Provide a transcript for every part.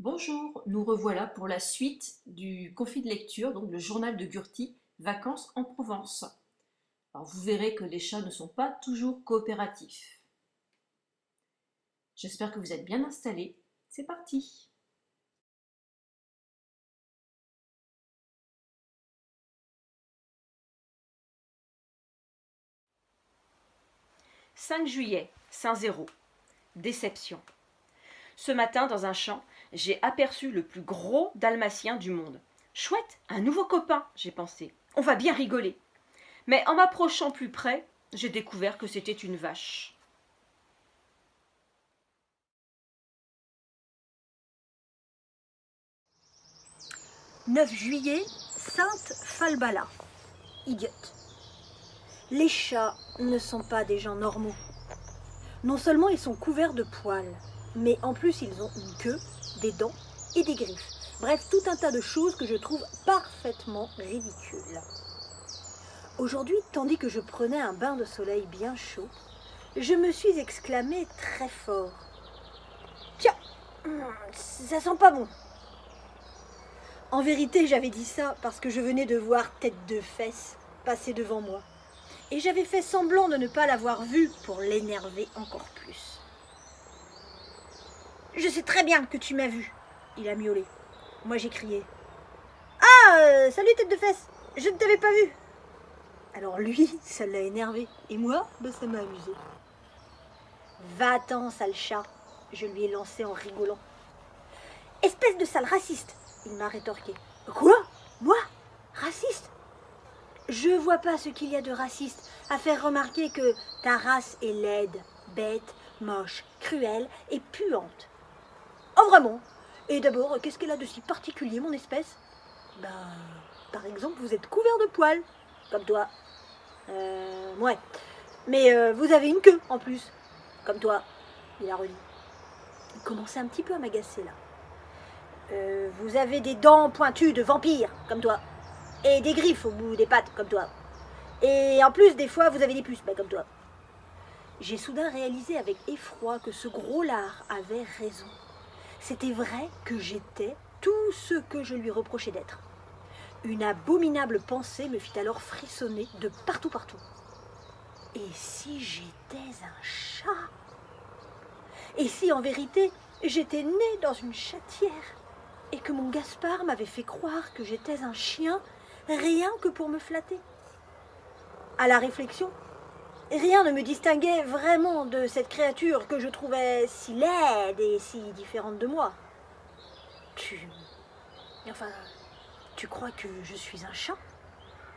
Bonjour, nous revoilà pour la suite du conflit de lecture, donc le journal de Gurty, Vacances en Provence. Alors vous verrez que les chats ne sont pas toujours coopératifs. J'espère que vous êtes bien installés. C'est parti! 5 juillet, Saint-Zéro. Déception. Ce matin, dans un champ, j'ai aperçu le plus gros dalmatien du monde. Chouette, un nouveau copain, j'ai pensé. On va bien rigoler. Mais en m'approchant plus près, j'ai découvert que c'était une vache. « 9 juillet, Sainte Falbala. Idiote. Les chats ne sont pas des gens normaux. Non seulement ils sont couverts de poils, mais en plus ils ont une queue, des dents et des griffes. Bref, tout un tas de choses que je trouve parfaitement ridicules. Aujourd'hui, tandis que je prenais un bain de soleil bien chaud, je me suis exclamée très fort. « Tiens, ça sent pas bon !» En vérité, j'avais dit ça parce que je venais de voir Tête de Fesse passer devant moi. Et j'avais fait semblant de ne pas l'avoir vue pour l'énerver encore plus. « Je sais très bien que tu m'as vu, » il a miaulé. Moi j'ai crié. « Ah, salut Tête de Fesse, je ne t'avais pas vu !» Alors lui, ça l'a énervé. Et moi, ça m'a amusé. « Va-t'en, sale chat !» je lui ai lancé en rigolant. « Espèce de sale raciste !» il m'a rétorqué. « Quoi ? Moi ? Raciste ? Je vois pas ce qu'il y a de raciste à faire remarquer que ta race est laide, bête, moche, cruelle et puante. Oh vraiment ? Et d'abord, qu'est-ce qu'elle a de si particulier, mon espèce ? Par exemple, vous êtes couvert de poils, comme toi. Ouais. Mais vous avez une queue en plus, comme toi. Il a redit. Il commençait un petit peu à m'agacer là. Vous avez des dents pointues de vampire, comme toi. Et des griffes au bout des pattes, comme toi. Et en plus, des fois, vous avez des puces, comme toi. J'ai soudain réalisé avec effroi que ce gros lard avait raison. C'était vrai que j'étais tout ce que je lui reprochais d'être. Une abominable pensée me fit alors frissonner de partout. Et si j'étais un chat ? Et si en vérité, j'étais née dans une chatière ? Et que mon Gaspard m'avait fait croire que j'étais un chien, rien que pour me flatter. À la réflexion, rien ne me distinguait vraiment de cette créature que je trouvais si laide et si différente de moi. Tu crois que je suis un chat ?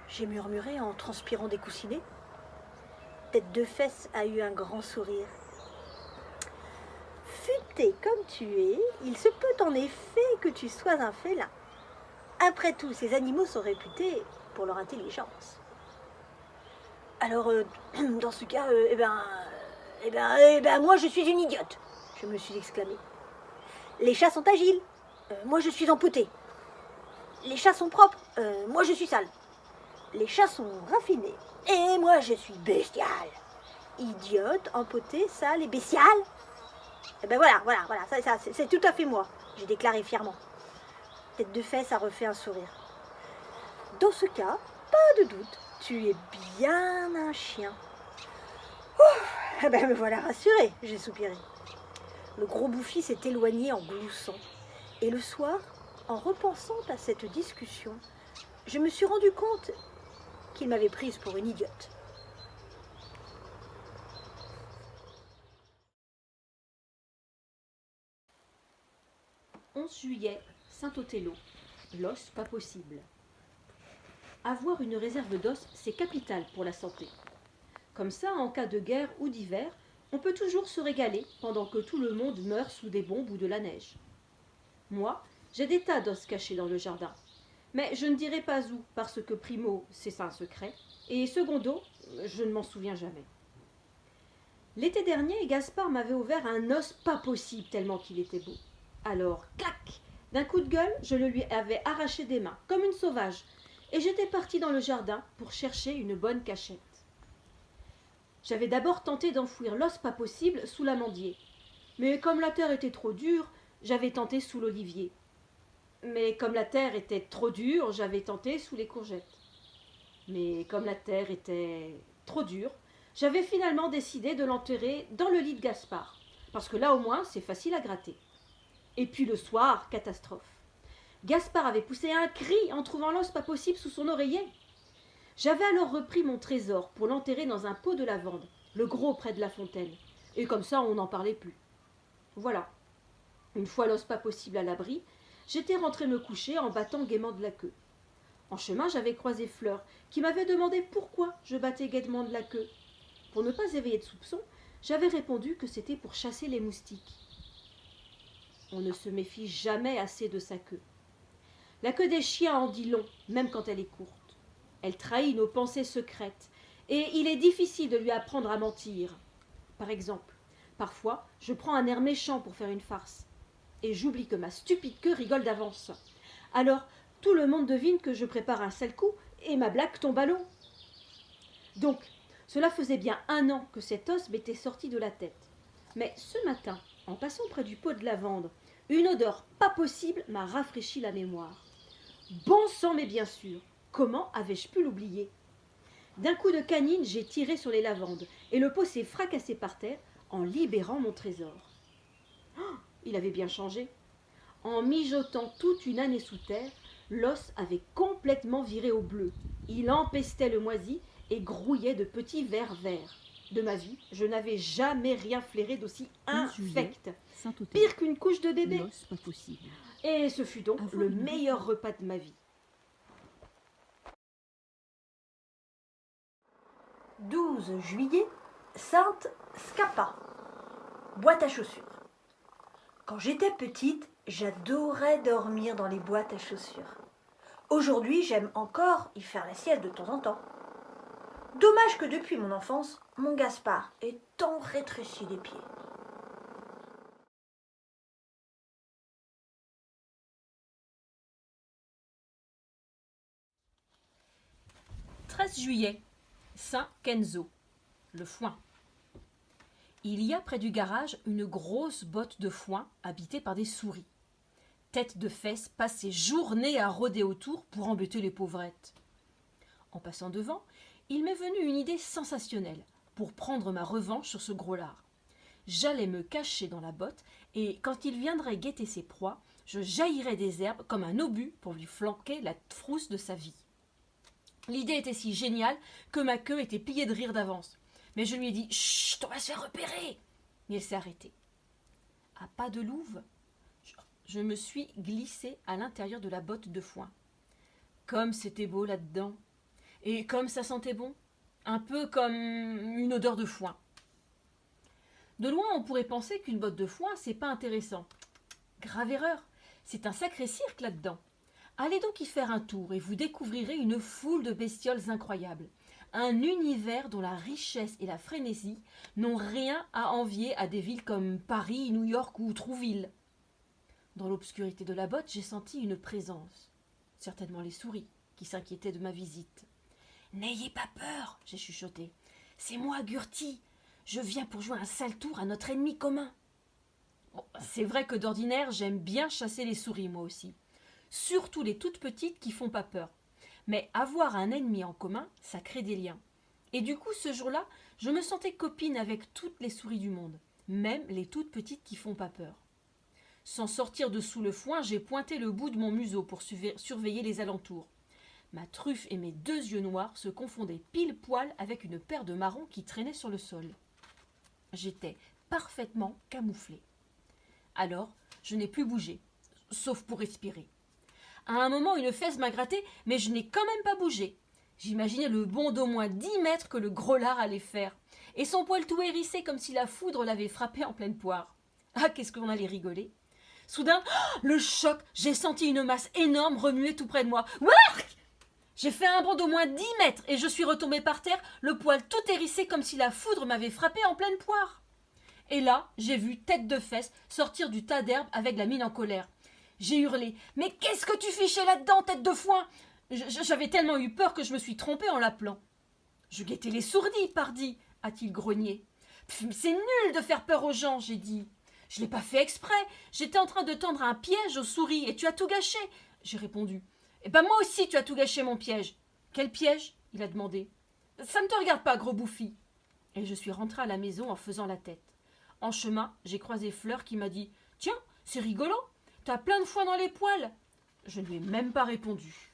J'ai murmuré en transpirant des coussinets. Tête de Fesse a eu un grand sourire. Futé comme tu es, il se peut en effet que tu sois un félin. Après tout, ces animaux sont réputés pour leur intelligence. Alors, dans ce cas, moi je suis une idiote, je me suis exclamée. Les chats sont agiles, moi je suis empotée. Les chats sont propres, moi je suis sale. Les chats sont raffinés, et moi je suis bestiale. Idiote, empotée, sale et bestiale. Et voilà, ça, c'est tout à fait moi, j'ai déclaré fièrement. Tête de Fesse a refait un sourire. Dans ce cas, pas de doute, tu es bien un chien. Me voilà rassurée, j'ai soupiré. Le gros bouffi s'est éloigné en gloussant. Et le soir, en repensant à cette discussion, je me suis rendu compte qu'il m'avait prise pour une idiote. « 11 juillet, Saint-Othello. L'os pas possible. Avoir une réserve d'os, c'est capital pour la santé. Comme ça, en cas de guerre ou d'hiver, on peut toujours se régaler pendant que tout le monde meurt sous des bombes ou de la neige. Moi, j'ai des tas d'os cachés dans le jardin. Mais je ne dirai pas où, parce que primo, c'est un secret, et secondo, je ne m'en souviens jamais. L'été dernier, Gaspard m'avait ouvert un os pas possible tellement qu'il était beau. Alors, clac, d'un coup de gueule, je le lui avais arraché des mains, comme une sauvage, et j'étais partie dans le jardin pour chercher une bonne cachette. J'avais d'abord tenté d'enfouir l'os pas possible sous l'amandier. Mais comme la terre était trop dure, j'avais tenté sous l'olivier. Mais comme la terre était trop dure, j'avais tenté sous les courgettes. Mais comme la terre était trop dure, j'avais finalement décidé de l'enterrer dans le lit de Gaspard, parce que là au moins c'est facile à gratter. Et puis le soir, catastrophe. Gaspard avait poussé un cri en trouvant l'os pas possible sous son oreiller. J'avais alors repris mon trésor pour l'enterrer dans un pot de lavande, le gros près de la fontaine. Et comme ça, on n'en parlait plus. Voilà. Une fois l'os pas possible à l'abri, j'étais rentrée me coucher en battant gaiement de la queue. En chemin, j'avais croisé Fleur, qui m'avait demandé pourquoi je battais gaiement de la queue. Pour ne pas éveiller de soupçons, j'avais répondu que c'était pour chasser les moustiques. On ne se méfie jamais assez de sa queue. La queue des chiens en dit long, même quand elle est courte. Elle trahit nos pensées secrètes, et il est difficile de lui apprendre à mentir. Par exemple, parfois, je prends un air méchant pour faire une farce, et j'oublie que ma stupide queue rigole d'avance. Alors, tout le monde devine que je prépare un sale coup, et ma blague tombe à l'eau. Donc, cela faisait bien 1 an que cet os m'était sorti de la tête. Mais ce matin, en passant près du pot de lavande, une odeur pas possible m'a rafraîchi la mémoire. Bon sang, mais bien sûr, comment avais-je pu l'oublier? D'un coup de canine, j'ai tiré sur les lavandes, et le pot s'est fracassé par terre en libérant mon trésor. Oh, il avait bien changé. En mijotant toute une année sous terre, l'os avait complètement viré au bleu. Il empestait le moisi et grouillait de petits vers verts. De ma vie, je n'avais jamais rien flairé d'aussi infect. Pire qu'une couche de bébé. L'os pas possible. Et ce fut donc le meilleur repas de ma vie. 12 juillet, Sainte Scappa. Boîte à chaussures. Quand j'étais petite, j'adorais dormir dans les boîtes à chaussures. Aujourd'hui, j'aime encore y faire la sieste de temps en temps. Dommage que depuis mon enfance, mon Gaspard ait tant rétréci les pieds. « 13 juillet, Saint Kenzo, le foin. Il y a près du garage une grosse botte de foin habitée par des souris. Tête de Fesse passe ses journées à rôder autour pour embêter les pauvrettes. En passant devant, il m'est venu une idée sensationnelle pour prendre ma revanche sur ce gros lard. J'allais me cacher dans la botte et quand il viendrait guetter ses proies, je jaillirais des herbes comme un obus pour lui flanquer la frousse de sa vie. L'idée était si géniale que ma queue était pliée de rire d'avance. Mais je lui ai dit « Chut, on va se faire repérer !» Mais elle s'est arrêtée. À pas de louve, je me suis glissée à l'intérieur de la botte de foin. Comme c'était beau là-dedans. Et comme ça sentait bon. Un peu comme une odeur de foin. De loin, on pourrait penser qu'une botte de foin, c'est pas intéressant. Grave erreur. C'est un sacré cirque là-dedans. Allez donc y faire un tour et vous découvrirez une foule de bestioles incroyables. Un univers dont la richesse et la frénésie n'ont rien à envier à des villes comme Paris, New York ou Trouville. Dans l'obscurité de la botte, j'ai senti une présence. Certainement les souris, qui s'inquiétaient de ma visite. « N'ayez pas peur, j'ai chuchoté. C'est moi, Gurti. Je viens pour jouer un sale tour à notre ennemi commun. Bon, c'est vrai que d'ordinaire, j'aime bien chasser les souris, moi aussi. Surtout les toutes petites qui font pas peur. Mais avoir un ennemi en commun, ça crée des liens. Et du coup, ce jour-là, je me sentais copine avec toutes les souris du monde, même les toutes petites qui font pas peur. Sans sortir de sous le foin, j'ai pointé le bout de mon museau pour surveiller les alentours. Ma truffe et mes 2 yeux noirs se confondaient pile poil avec une paire de marrons qui traînaient sur le sol. J'étais parfaitement camouflée. Alors, je n'ai plus bougé, sauf pour respirer. À un moment, une fesse m'a gratté, mais je n'ai quand même pas bougé. J'imaginais le bond d'au moins 10 mètres que le gros lard allait faire, et son poil tout hérissé comme si la foudre l'avait frappé en pleine poire. Ah, qu'est-ce qu'on allait rigoler. Soudain, le choc, j'ai senti une masse énorme remuer tout près de moi. Ouark! J'ai fait un bond d'au moins 10 mètres, et je suis retombée par terre, le poil tout hérissé comme si la foudre m'avait frappé en pleine poire. Et là, j'ai vu Tête de Fesse sortir du tas d'herbe avec la mine en colère. J'ai hurlé « Mais qu'est-ce que tu fichais là-dedans, tête de foin ?» J'avais tellement eu peur que je me suis trompée en l'appelant. « Je guettais les sourdis, pardi !» a-t-il grogné. « C'est nul de faire peur aux gens, j'ai dit. Je l'ai pas fait exprès. J'étais en train de tendre un piège aux souris et tu as tout gâché. J'ai répondu. Eh ben moi aussi tu as tout gâché mon piège. Quel piège? Il a demandé. Ça ne te regarde pas, gros bouffi. Et je suis rentrée à la maison en faisant la tête. En chemin, j'ai croisé Fleur qui m'a dit. Tiens, c'est rigolo. T'as plein de foin dans les poils. Je ne lui ai même pas répondu.